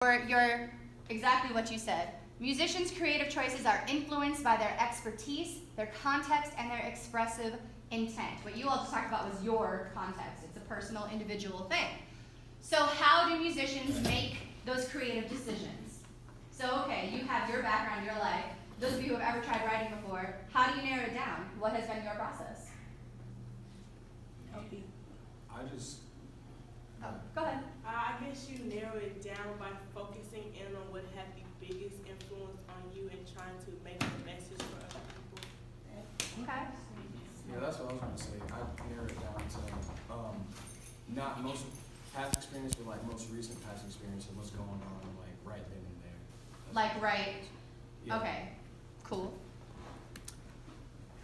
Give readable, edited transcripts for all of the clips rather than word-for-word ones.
You're exactly what you said. Musicians' creative choices are influenced by their expertise, their context, and their expressive intent. What you all just talked about was your context. It's a personal, individual thing. So how do musicians make those creative decisions? So, okay, you have your background, your life. Those of you who have ever tried writing before, how do you narrow it down? What has been your process? Go ahead. I guess you narrow it down by focusing in on what had the biggest influence on you and trying to make a message for other people. Okay. Yeah, that's what I was going to say. I narrow it down to not most past experience, but like most recent past experience and what's going on like right then and there. Like right. Yeah. Okay. Cool.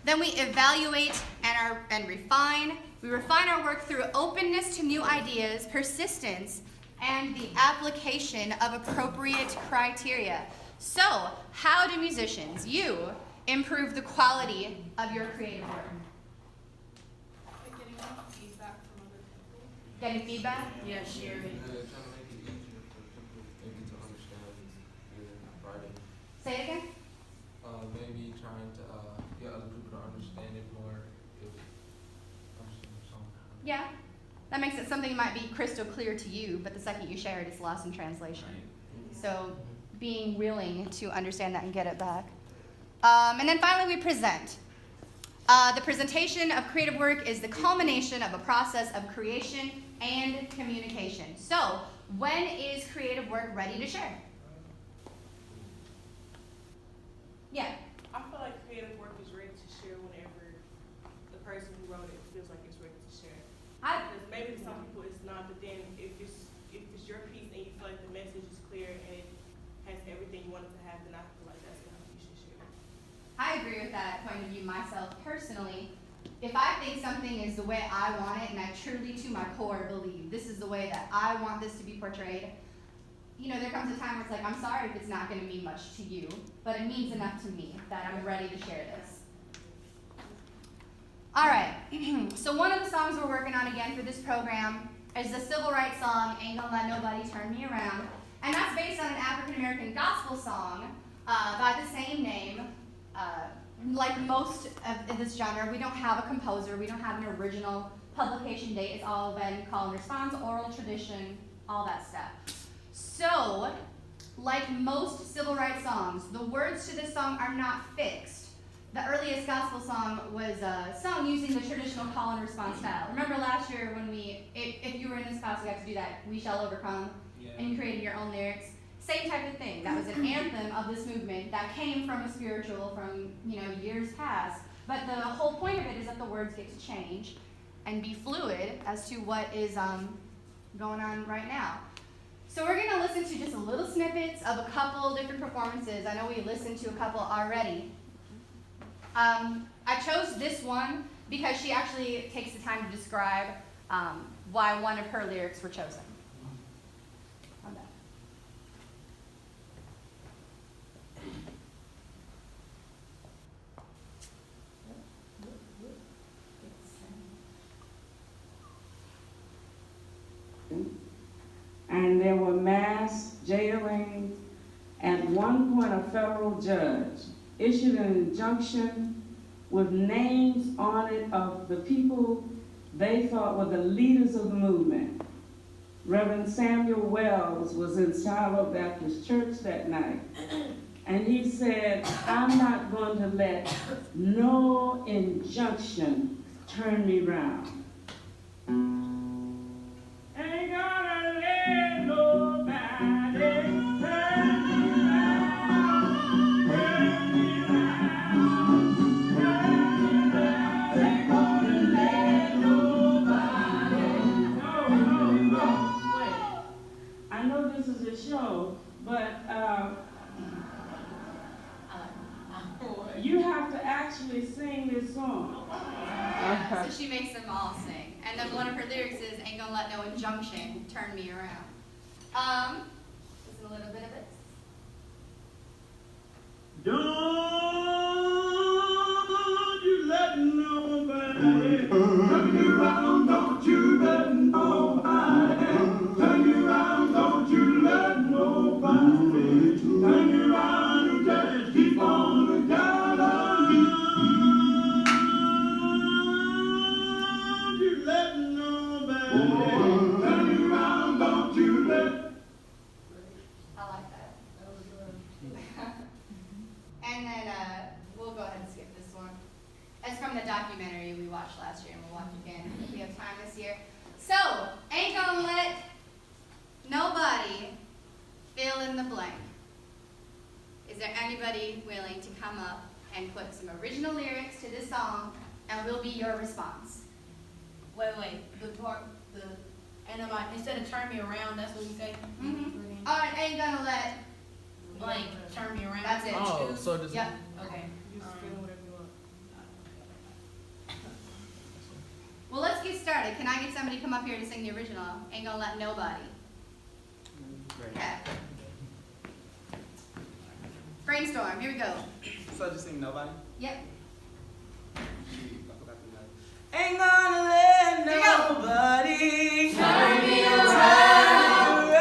Then we evaluate and refine. We refine our work through openness to new ideas, persistence, and the application of appropriate criteria. So, how do musicians, you, improve the quality of your creative work? Getting feedback from other people. Getting feedback? Yeah, sharing. Trying to make it easier for people to understand your writing. Say it again? Maybe trying to get other people to understand it more. Understand the song. Yeah. That makes it something that might be crystal clear to you, but the second you share it, it's lost in translation. So being willing to understand that and get it back. And then finally we present. The presentation of creative work is the culmination of a process of creation and communication. So when is creative work ready to share? Yeah. I feel like creative work is ready to share whenever the person who wrote it feels like it's ready to share. Because maybe to some people it's not, but then if it's your piece and you feel like the message is clear and it has everything you want it to have, then I feel like that's how you should share it. I agree with that point of view myself personally. If I think something is the way I want it and I truly to my core believe this is the way that I want this to be portrayed, you know, there comes a time where it's like, I'm sorry if it's not going to mean much to you, but it means enough to me that I'm ready to share this. All right, so one of the songs we're working on again for this program is the civil rights song, Ain't Gonna Let Nobody Turn Me Around. And that's based on an African-American gospel song by the same name. Like most of this genre, we don't have a composer, we don't have an original publication date. It's all been call and response, oral tradition, all that stuff. So, like most civil rights songs, the words to this song are not fixed. The earliest gospel song was sung using the traditional call and response style. Remember last year when if you were in this class, we got to do that, We Shall Overcome, and you created your own lyrics. Same type of thing. That was an anthem of this movement that came from a spiritual from, years past. But the whole point of it is that the words get to change and be fluid as to what is going on right now. So we're going to listen to just a little snippets of a couple different performances. I know we listened to a couple already. I chose this one because she actually takes the time to describe why one of her lyrics were chosen. And there were mass jailings. At one point, a federal judge issued an injunction with names on it of the people they thought were the leaders of the movement. Reverend Samuel Wells was in Shiloh Baptist Church that night, and he said, I'm not going to let no injunction turn me round. Ain't gonna let nobody turn me round, turn me round, turn me round. Ain't gonna let nobody, no. Wait, I know this is a show, but you have to actually sing this song. So she makes them all sing. And then one of her lyrics is, ain't gonna let no injunction turn me around. Listen a little bit of it. Don't you let nobody turn you around, don't you let nobody turn you around, don't you let nobody. blank. Is there anybody willing to come up and put some original lyrics to this song, and will be your response? Wait, the part, instead of turn me around, that's what you say? Mm-hmm. Alright, ain't gonna let, Blank, turn me around. That's it. Oh, so does yep. Okay. You just feel whatever you want. Well, let's get started. Can I get somebody to come up here to sing the original? Ain't gonna let nobody. Okay. Brainstorm, here we go. So just sing nobody? Yep. I forgot the note. Ain't gonna let Here you go. nobody Turn me around,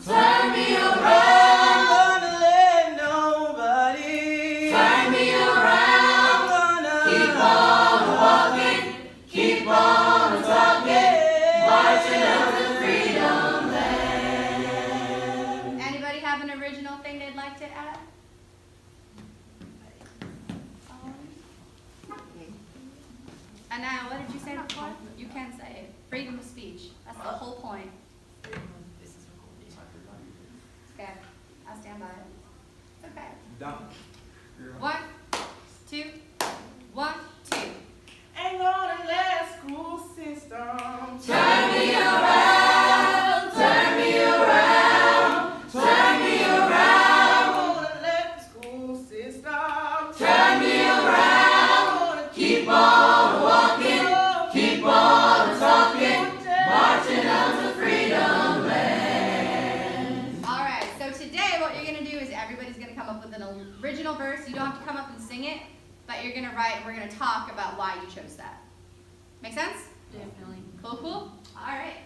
Turn me around. Ain't gonna let nobody Turn me around. gonna Keep on walking, keep on talking, marching up to freedom land. Anybody have an original thing they'd like to add? And now, what did you say before? You can say it. Freedom of speech. That's the whole point. Okay, I'll stand by it. It's okay. Done. 1, 2, 1, 2. Ain't gonna let school system Turn me around, turn me around, turn me around, gonna let the school system turn me around. Keep on walking, keep on talking, marching on to freedom land. All right, so today what you're going to do is everybody's going to come up with an original verse. You don't have to come up and sing it, but you're going to write, we're going to talk about why you chose that. Make sense? Definitely. Cool, cool? All right.